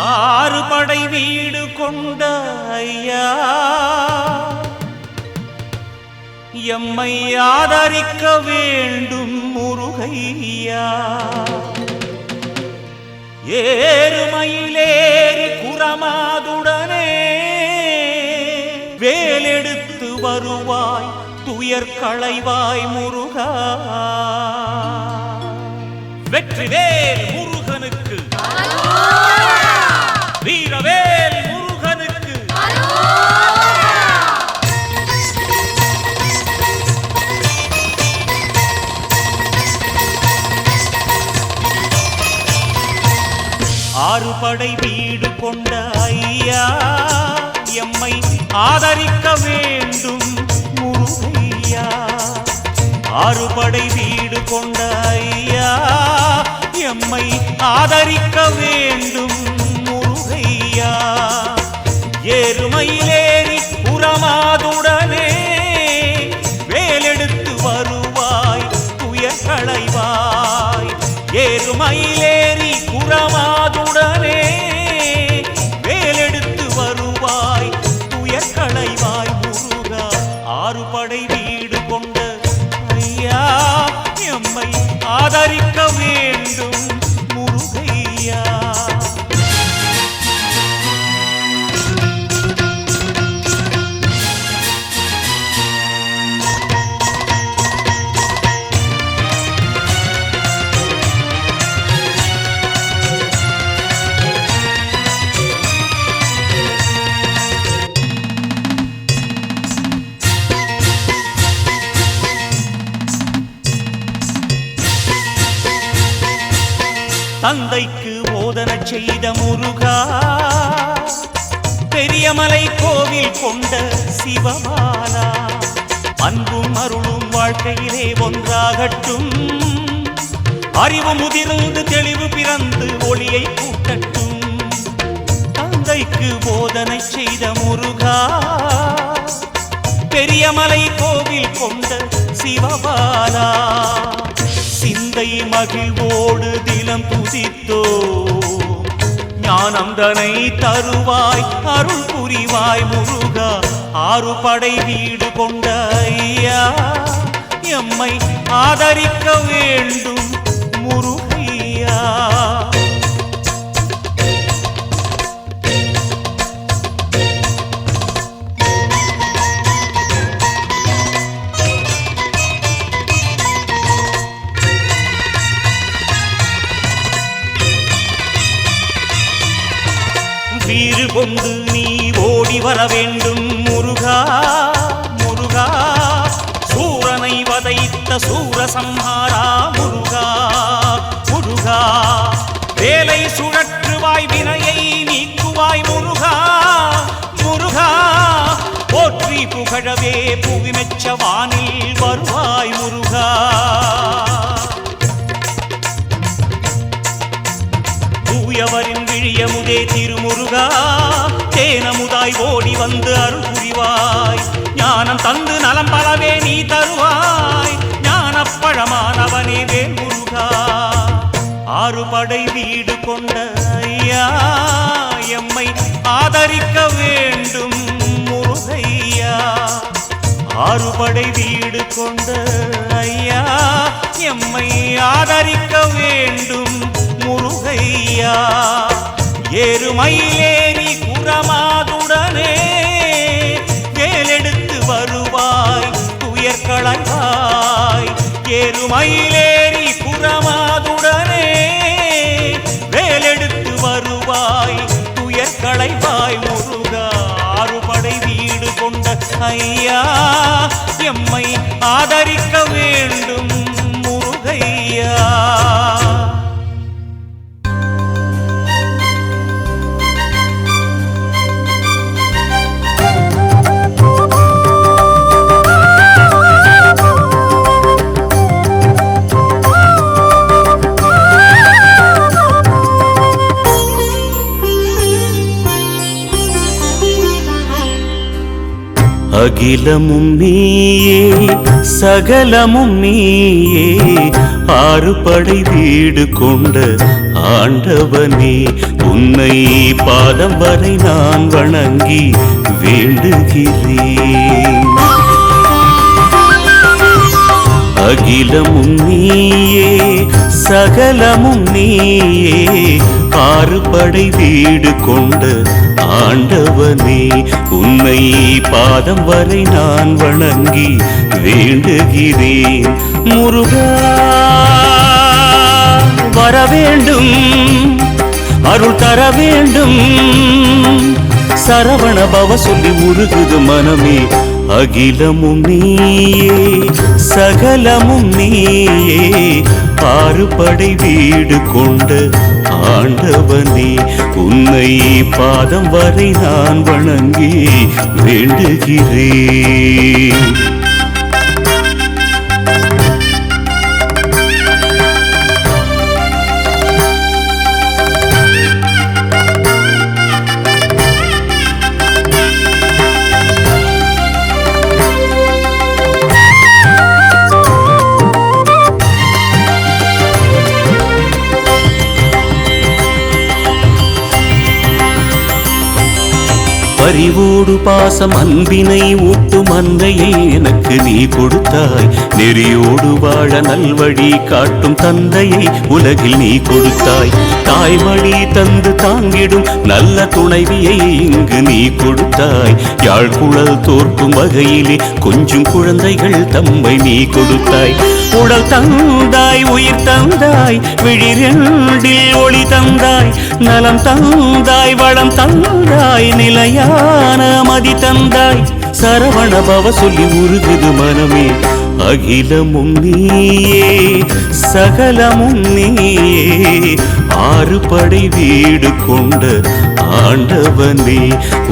ஆறு படை வீடு கொண்ட ஐயா எம்மை ஆதரிக்க வேண்டும் முருகையா. ஏறுமயிலேறி குரமாதுடனே வேலெடுத்து வருவாய் துயர் களைவாய் முருகா. வெற்றிவேல் முருகனுக்கு, வீரவேல் முருகனுக்கு. ஆறு படை வீடு கொண்ட ஐயா எம்மை ஆதரிக்க வேண்டும் முருகையா. ஆறு படை வீடு கொண்ட ஐயா எம்மை ஆதரிக்க வேண்டும் முருகையா. ஏறுமயிலேறி புறமாதுடனே வேலெடுத்து வருவாய் துயர் களைவாய். ஏறுமயிலேறி புறமாதுடனே வேலெடுத்து வருவாய் துயர் களைவாய் முருகா. ஆறு படை வீடு கொண்ட ஐயா எம்மை ஆதரிக்க வேண்டும் முருகையா. தந்தைக்கு போதனை செய்த முருகா, பெரியமலை கோவில் கொண்ட சிவபாலா. அன்பும் அருளும் வாழ்க்கையிலே ஒன்றாகட்டும். அறிவு முதிர்ந்து தெளிவு பிறந்து ஒளியை கூட்டட்டும். தந்தைக்கு போதனை செய்த முருகா, பெரியமலை கோவில் கொண்ட சிவபாலா. சிந்தை மகிழ்வோடு தினம் துதித்தோ ஞானம் தனை தருவாய் அருள் புரிவாய் முருகா. ஆறு படை வீடு கொண்ட ஐயா எம்மை ஆதரிக்க வேண்டும் முருகையா. வீறு கொண்டு நீ ஓடி வர வேண்டும் முருகா முருகா. சூரனை வதைத்த சூரசம்ஹாரா முருகா முருகா. வேலை சுழற்றுவாய் வினையை நீக்குவாய் முருகா முருகா. போற்றி புகழவே புவிமெச்ச வானில் வருவாய் முருகா. தூயவரின் விழியமுதே திருமுருகா. தேனமுதாய் ஓடி வந்து அருள் புரிவாய். ஞானம் தந்து நலம் பலவே நீ தருவாய். ஞானப்பழமானவனே வேல் முருகா. ஆறு படை வீடு கொண்ட ஐயா எம்மை ஆதரிக்க வேண்டும் முருகையா. ஆறு படை வீடு கொண்ட ஐயா எம்மை ஆதரிக்க வேண்டும் முருகையா. ஏறுமயிலேறி குரமாதுடனே வேலெடுத்து வருவாய் துயர் களைவாய். ஏறுமயிலேறி குரமாதுடனே வேலெடுத்து வருவாய் துயர் களைவாய் முருகா. ஆறு படை வீடு கொண்ட ஐயா எம்மை ஆதரிக்க வேண்டும் முருகையா. அகிலமும் நீயே சகலமும் நீயே ஆறுபடை வீடு கொண்ட ஆண்டவனே உன்னை பாதம் வரை நான் வணங்கி வேண்டுகிறேன். அகிலமும் நீயே சகலமும் நீயே ஆறுபடை வீடு கொண்ட ஆண்டவனே உன்னை பாதம் வரை நான் வணங்கி வேண்டுகிறேன். முருகா வர வேண்டும், அருள் தர வேண்டும், சரவண பவ சொல்லி உருகுது மனமே. அகிலமும் நீயே சகலமும் நீயே ஆறுபடை வீடு கொண்ட ஆண்டவனே உன்னை பாதம் வரை நான் வணங்கி வேண்டுகிறேன். பரிவோடு பாசம் அன்பினை ஊட்டும் அன்னையை எனக்கு நீ கொடுத்தாய். நெறியோடு வாழ நல்வழி காட்டும் தந்தையை உலகில் நீ கொடுத்தாய். தாய்மொழி தந்து தாங்கிடும் நல்ல துணைவியை இங்கு நீ கொடுத்தாய். யாழ்குழல் தோற்கும் வகையிலே கொஞ்சம் குழந்தைகள் தம்மை நீ கொடுத்தாய். உடல் தந்தாய், உயிர் தந்தாய், விழிரெண்டில் ஒளி தந்தாய், நலம் தந்தாய், வளம் தந்தாய், நிலையான மதி தந்தாய். சரவண பவ சொல்லி உருகுது மனமே. அகிலமும் நீயே சகலமும் நீயே ஆறுபடை வீடு கொண்ட ஆண்டவனே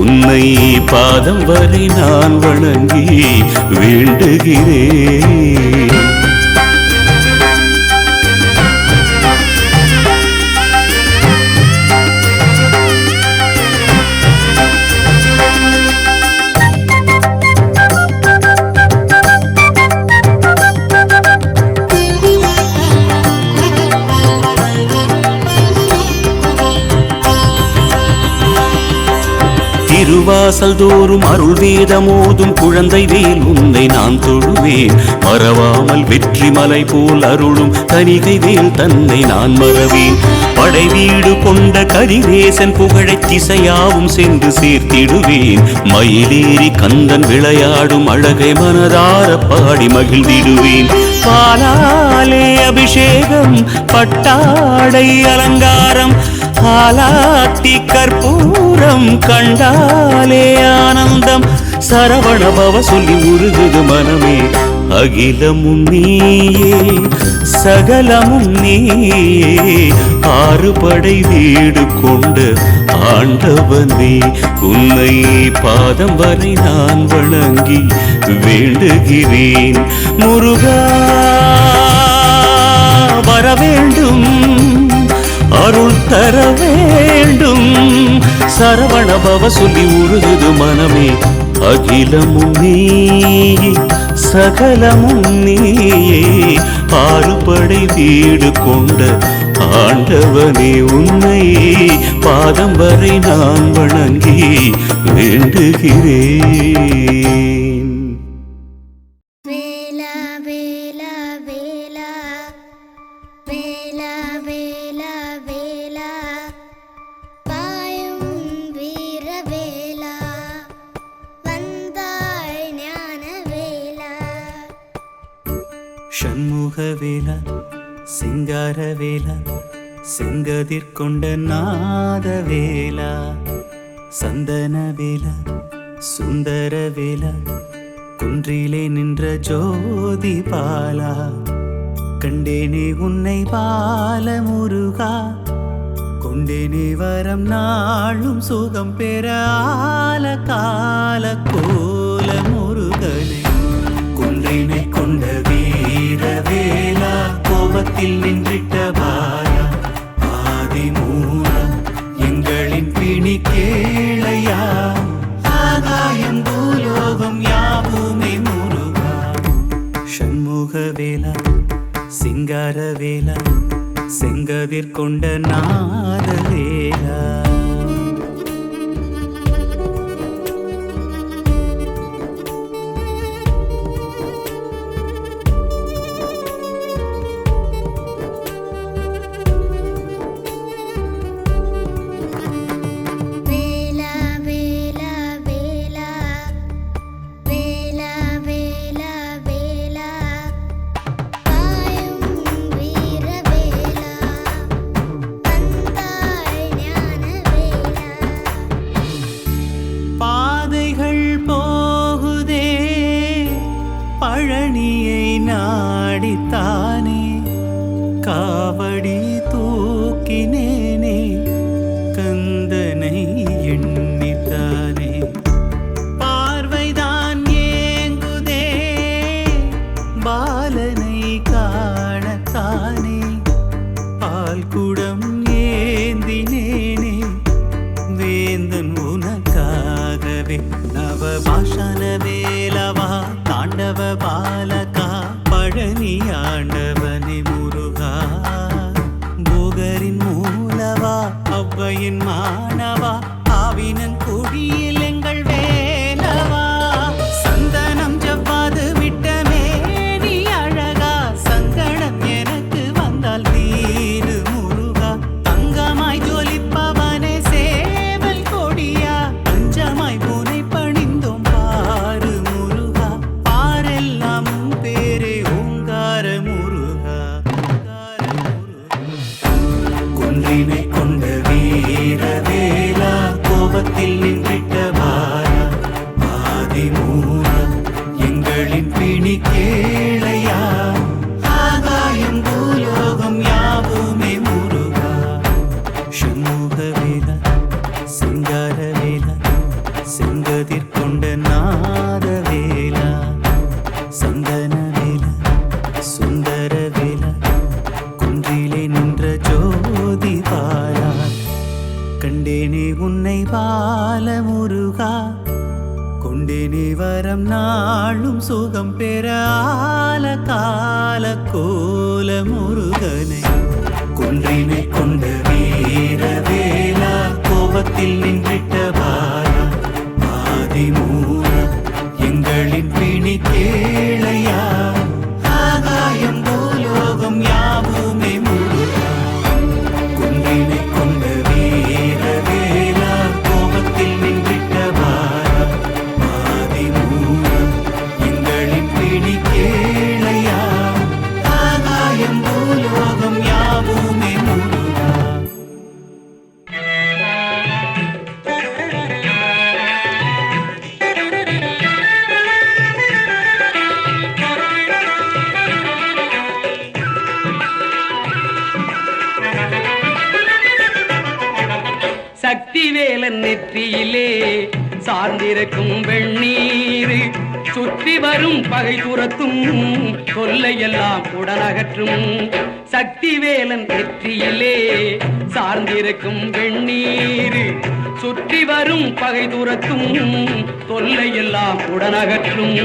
உன்னை பாதம் வரை நான் வணங்கி வேண்டுகிறேன். திருவாசல் தோறும் அருள் வேதமோதும் குழந்தை வேல் உன்னை நான் தொழுவேன். மறவாமல் வெற்றி மலை போல் அருளும் தனிகை வேல் தன்னை நான் மறவேன். படை வீடு கொண்ட கதிரேசன் புகழை திசையாவும் சென்று சேர்த்திடுவேன். மயிலேறி கந்தன் விளையாடும் அழகை மனதார பாடி மகிழ்ந்திடுவேன். பாலாலே அபிஷேகம், பட்டாடை அலங்காரம், ஆலாத்தி கற்பூரம் கண்டாலே ஆனந்தம். சரவண பவ சொல்லி உருகுது மனமே. அகிலமும் நீயே சகலமும் நீயே ஆறுபடை வீடு கொண்ட ஆண்டவனே உன்னை பாதம் வரை நான் வணங்கி வேண்டுகிறேன். முருகா வர வேண்டும், அருள் தர வேண்டும், சரவண பவ சொல்லி உருகுது மனமே. அகிலமும் நீயே சகலமும் நீயே ஆறுபடை வீடு கொண்ட ஆண்டவனே உன்னை பாதம் வரை நான் வணங்கி வேண்டுகிறேன். வேலா வேலா வேலா வேலா வேலா வேலா பாயும் வீர வேலா வந்தாய் ஞான வேலா. ஷண்முக வேலா சிங்கார வேலா செங்கதிர் கொண்ட நாத வேலா சந்தன வேலா சுந்தர வேலா குன்றிலே நின்ற ஜோதி பாலா. கண்டேனே உன்னை பால முருகா, கொண்டேனே வரம் நாளும் சுகம் பெற ஆல கால கோல முருகனே. குன்றினை கொண்ட வீர வேலா, கோபத்தில் நின்றிட்ட பாலா, ஆதி மூலம் எங்களின் பிணி கேளையா. ஆகாயம் பூலோகம் யாவுமே முருகா. ஷண்முக வேலா சிங்காரவேலா செங்கதிர் கொண்ட நாதவேலா பழனியை நாடித்தானே காவடி தூக்கினேனே கந்தனை எண்ணித்தானே பார்வைதான் ஏங்குதே பாலனை காணத்தானே பால்குடம் ஏந்தினேனே வேந்தன் உனக்காகவே நவபாஷான வேலவா தாண்டவ பாலகா பழனி ஆண்டவனே முருகா போகரின் மூலவா அவ்வையின் மாணவா ஆவினன் குடியில் எங்கள் வேலவா சந்தனம் ஜவ்வாது விட்டமே நீ அழகா சங்கடம் எனக்கு வந்தால் தீரு முருகா தங்கமாய் ஜொலிப்பவனே சேவல் கொடியா பஞ்சமாய் பூனை பணிந்தோம் பாரு முருகா பாரெல்லாம் பேரே ஓங்கார முருகா குன்றினை கொண்ட வீரவேலா கோபத்தில் நின்றிட்ட பாலா ஆதிமூலா எங்களின் பிணி கேளையா ஆகாயம் பூலோகம் யாவுமே முருகா சண்முகவேலா சிங்காரவேலா செங்கதிர் கொண்ட நாதவேலா சந்தனவேலா சுந்தரவேலா குன்றிலே நின்ற ஜோதி பாலா கண்டேனே உன்னை பால முருகா கொண்டேனே வரம் நாளும் சுகம் பெற ஆல கால கோல முருகனை குன்றினை கொண்ட வீரவேலா கோபத்தில் நின்றிட்ட பாலா ஆதிமூலா எங்களின் பிணி கேளையா ஆகாயம் பூலோகம் யாவுமே முருகா குன்றினை கொண்ட வீரவேலா கோபத்தில் நின்றிட்ட பாலா ஆதிமூலா எங்களின் பிணி கேளையா ஆகாயம் பூலோகம் யாவுமே முருகா சக்திவேலன் நெற்றியிலே சார்ந்திருக்கும் வெண்ணீர் சுற்றி வரும் பகை துரத்தும் கொல்லையெல்லாம் உடனகற்றும் சக்திவேலன் நெற்றியிலே சார்ந்திருக்கும் வெண்ணீர் சுற்றி வரும் பகை துரத்தும் கொல்லையெல்லாம் உடனகற்றும்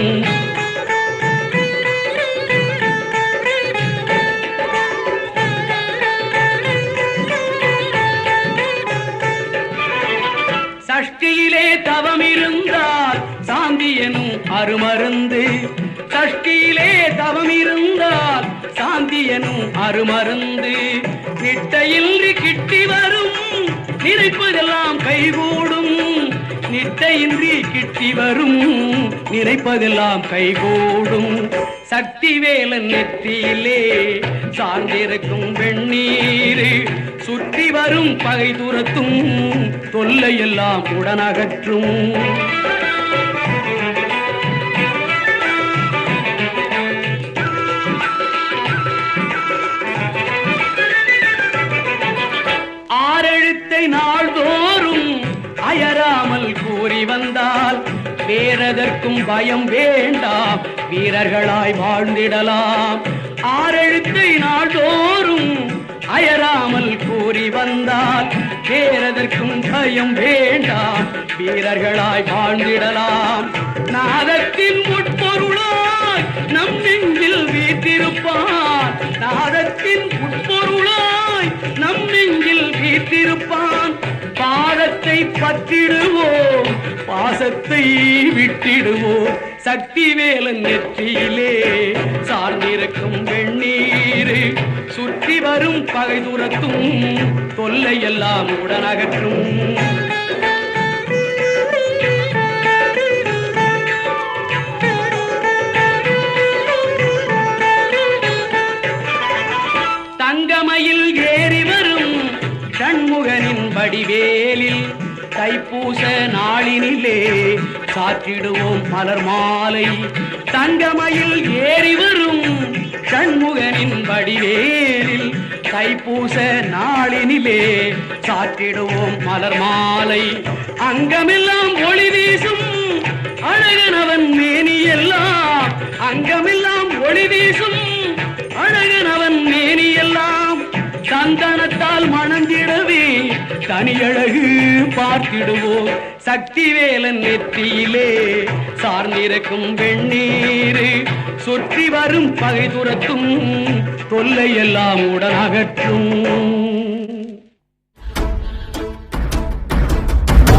சஷ்டியிலே தவம் இருந்தால் சாந்தி எனும் அருமருந்து சஷ்டியிலே தவம் இருந்தால் சாந்தி எனும் அருமருந்து நிட்டையின்றி கிட்டி வரும் நினைப்பதெல்லாம் கைகூடும் நிட்டையின்றி கிட்டி வரும் நினைப்பதெல்லாம் கைகூடும் சக்திவேலன் நெற்றியிலே சார்ந்திருக்கும் வெண்ணீர் சுற்றி வரும் பகை துரத்தும் தொல்லையெல்லாம் உடனகற்றும் ஆறெழுத்தை நாள்தோறும் அயராமல் கூறி வந்தால் வேறதற்கும் பயம் வேண்டாம் வீரர்களாய் வாழ்ந்திடலாம் ஆறெழுத்தை நாள்தோறும் அயராமல் கூறி வந்தால் வேறதற்கும் பயம் வேண்டாம் வீரர்களாய் வாழ்ந்திடலாம் நாதத்தின் முற்பொருளாய் நம் நெஞ்சில் வீற்றிருப்பான் இருப்பான். பாதத்தை பற்றிடுவோம், பாசத்தை விட்டிடுவோம். சக்தி வேலன் நெற்றியிலே சார்ந்திருக்கும் வெண்ணீர் சுற்றி வரும் பகை துரத்தும், தொல்லையெல்லாம் உடனகற்றும். தங்கமயில் ஏறி வரும் சண்முகனின் வடிவேலில் தைப்பூச நாளினிலே சாற்றிடுவோம் மலர் மாலை. தங்கமயில் ஏறி வரும் சண்முகனின் வடிவேலில் தைப்பூச நாளினிலே சாற்றிடுவோம் மலர் மாலை. அங்கமெல்லாம் ஒளி வீசும் அழகனவன் மேனியெல்லாம், அங்கமெல்லாம் ஒளி வீசும் அழகனவன் மேனியெல்லாம் சந்தனத்தால் மணந்திடவே தனியழகு பார்த்திடுவோம். சக்தி வேலன் நெற்றியிலே சார்ந்திருக்கும் வெண்ணீர் சுற்றி வரும் பகை துரத்தும், தொல்லையெல்லாம் உடனகற்றும்.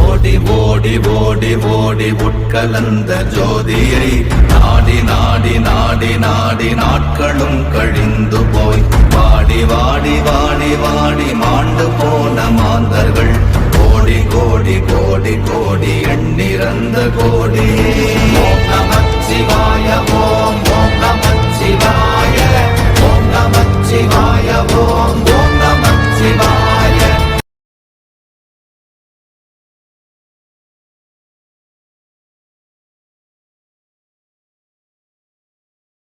ஓடி ஓடி ஓடி ஓடி உட்கலந்த ஜோதியை நாடி நாடி நாடி நாடி நாட்களும் கழிந்து போய் வாடி வாடி வாடி வாடி மாண்டு போன மாந்தர்கள் கோடி கோடி கோடி கோடி எண்ணிறந்த கோடி. ஓம் நமச்சிவாய ஓம்